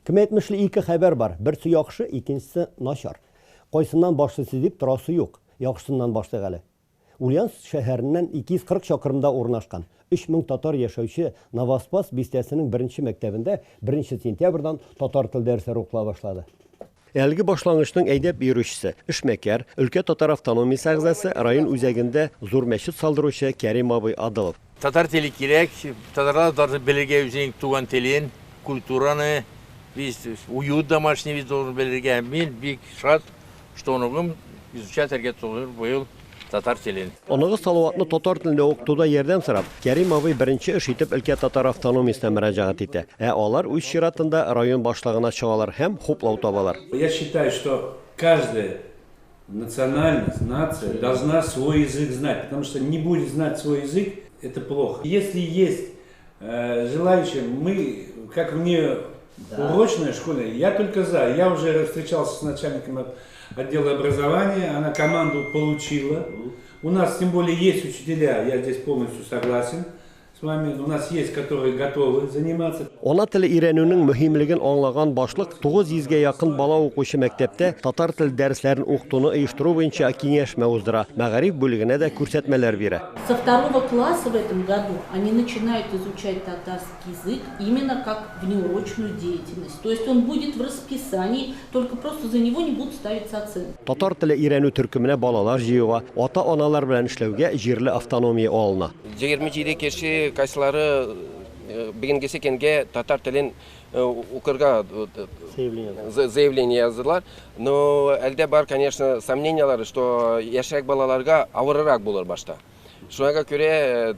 Кім әйтмешле ике хәбәр бар. Берсе яхшы, икенчесе начар. Кайсыннан башлыйсы дип торасы юк. Яхшысыннан башлыйк әле. Ульяновск шәһәреннән 240 чакрымда урнашкан 3000 татар яшәүче Новоспас бистәсенең 1-нче мәктәбендә 1 сентябрьдән татар тел дәресләре укыла башлады. Әлге башлангычның әйдәп йөрүчесе, эшмәкәр, өлкә татар автономиясе әгъзасы, район үзәгендә зур мәчет салдыручы Кәрим абый Адылов. Татар теле кирәк, татарлар белергә үзенең туган телен, культураны, уют домашний должен белергә. Мин бик шат, что он изучать быел татар телен. Оныгы салаватны татар телендә укытуда ярдәм сорап, Кәрим абый беренче эш итеп өлкә татар автономиясенә мөрәҗәгать итә. Алар үз чиратында район башлыгына чыгалар һәм хуплау табалар. Я считаю, что каждая национальность, нация должна свой язык знать, потому что не будет знать свой язык, это плохо. Если есть желающие, мы, как мне урочная школа, я только за. Я уже встречался с начальником отдела образования, она команду получила. У нас тем более есть учителя, я здесь полностью согласен с вами, у нас есть, которые готовы заниматься. Ана теле өйрәнүнең мөһимлеген аңлаган башлык 900-гә якын бала укучы мәктәптә татар тел дәресләрен укытуны оештыру буенча киңәшмә уздыра, мәгариф бүлегенә дә күрсәтмәләр бирә. Со 2 класса в этом году они начинают изучать татарский язык именно как внеурочную деятельность. То есть он будет в расписании, только просто за него не будут ставиться оценки. Татар теле өйрәнү төркеменә балалар җыюга, ата-аналар белән эшләүгә җирле автономия алына. 27 кеше кайсылары бүгенге секенге татар телен укырга заявление яздылар. Но әлдә бар, конечно, сомнениялары, что яшьрәк балаларга авыррак булыр башта. Шуңа күрә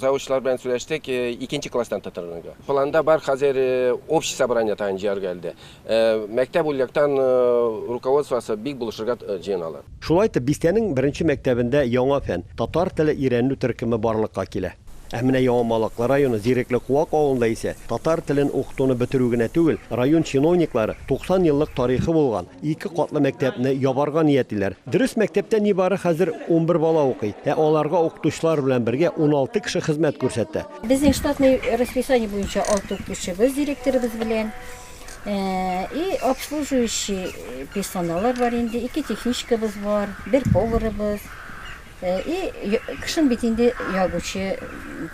заучылар белән сөйләштек, 2нче класстан татарга. Планда бар хәзер общее собрание тагын җыярга әлдә. Мәктәп улектан руководствосы бик булышырга җыеналар. Шулай итеп, бистәнең 1-нче мәктәбендә яңа фән татар теле өйрәнү төркеме барлыкка килә. Әмінә Яңамалык районы Зирекле Куак авылында исә татар телен укытуны бетерү генә түгел, район чиновниклары 90 еллык тарихы булган 2 катлы мәктәпне ябарга ниятлиләр. Дөрес, мәктәптә нибары хәзер 11 бала укый, аларга укытучылар белән бергә 16 кеше хезмәт күрсәтә. Безнең штатный расписание буенча 6 укытучыбыз, директорыбыз белән и обслуживающий персоналлар бар инде, 2 техничкабыз бар, 1 поварыбыз. И кышын битинде ягучы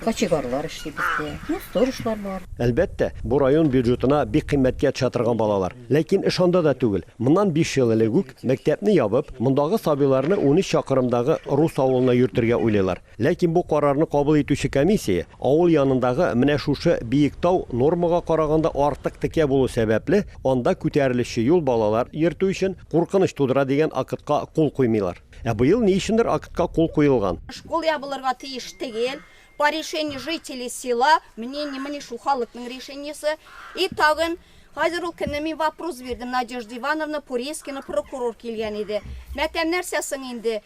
кочегарлар эшли бездә. Сторожлар бар. Әлбәттә, бу район бюджетына бик кыйммәткә төшә балалар. Ләкин эш анда да түгел. Моннан 5 ел элек үк мәктәпне ябып, мондагы сабыйларны 13 чакрымдагы Рус авылына йөртергә уйлыйлар. Ләкин бу карарны кабул итүче комиссия авыл янындагы менә шушы Биектау нормага караганда артык текә булу сәбәпле, анда күтәрелүче юл балалар йөртү өчен куркыныч тудыра дигән акытка кул куймыйлар. Быел ни өчендер акытка кул куелган. Школ ябылырга тиеш түгел. По решению жителей села, мне шу халыкның решениесі. И тагын хәзер ул көнне мин вопрос бирдем Надежда Ивановна Порескина прокурор килгән иде. Мәктәп нәрсәсең инде?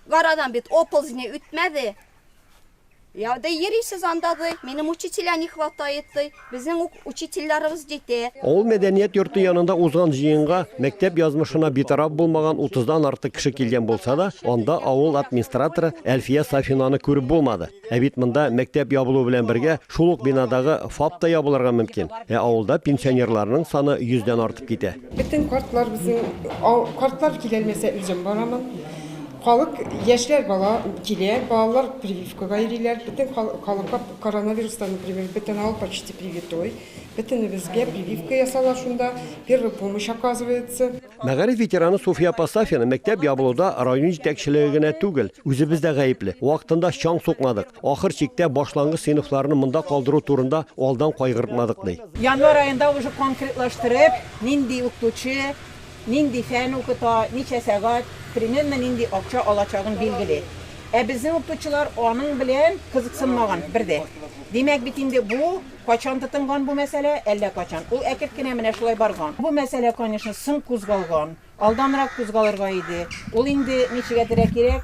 Гарадан бит оползне үтмәде. Я да йөрисез андады. Минем учителя не хватает. Безнең учительләребез җитә. Авыл мәдәният йорты янында узган җыенга мәктәп язмышына битараф булмаган 30дан артык кеше килгән булса да, анда авыл администраторы Әлфия Сафинаны күреп булмады. Бит монда мәктәп ябылу белән бергә шул ук бинадагы ФАП та ябылырга мөмкин. Авылда пенсионерларның саны 100дән артып китә. Бөтен картлар картлар киләлмәсә үзем барамын. Халык яшьләр бала килә, балалар прививкага йөриләр. Бөтен халыкка коронавирустан, например, бөтен авыл почти привитой. Бөтенебезгә прививка ясала шунда, первая помощь оказывается. Мәгариф ветераны Суфия Пасафина мәктәп ябылуда район җитәкчелегенә түгел, үзебез дә гаепле. Вакытында чаң сукмадык. Ахыр чиктә башлангыч сыйныфларны монда калдыру турында алдан кайгыртмадык ди. Январь айында уже конкретлаштырып, нинди укытучы, нинди фән укыта, ничә сәгать, примерно нинди акча алачагын билгеле. Безнең укытучылар аның белән кызыксынмаган бердә. Димәк бит инде бу качан тотынган бу мәсьәлә, әллә качан. Ул әкрен генә менә шулай барган. Бу мәсьәлә, конечно, соң кузгалган. Алданрак кузгалырга иде. Ул инде ничегәдер кирәк,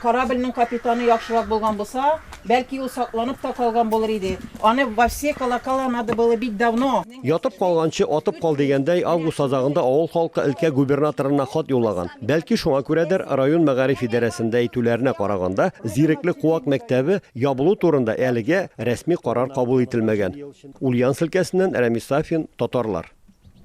корабльнең капитаны яхшырак булган булса, бәлки ул сакланып та калган булыр иде. Аны во все колокола надо было бить давно. Ятып калганчы атып кал дигәндәй, август азагында авыл халкы өлкә губернаторына хат юллаган. Бәлки шуңа күрәдер район мәгариф идарәсендә әйтүләренә караганда, Зирекле Куак мәктәбе ябылу турында әлегә рәсми карар кабул ителмәгән. Ульяновск өлкәсеннән Рәмис Сафин, татарлар.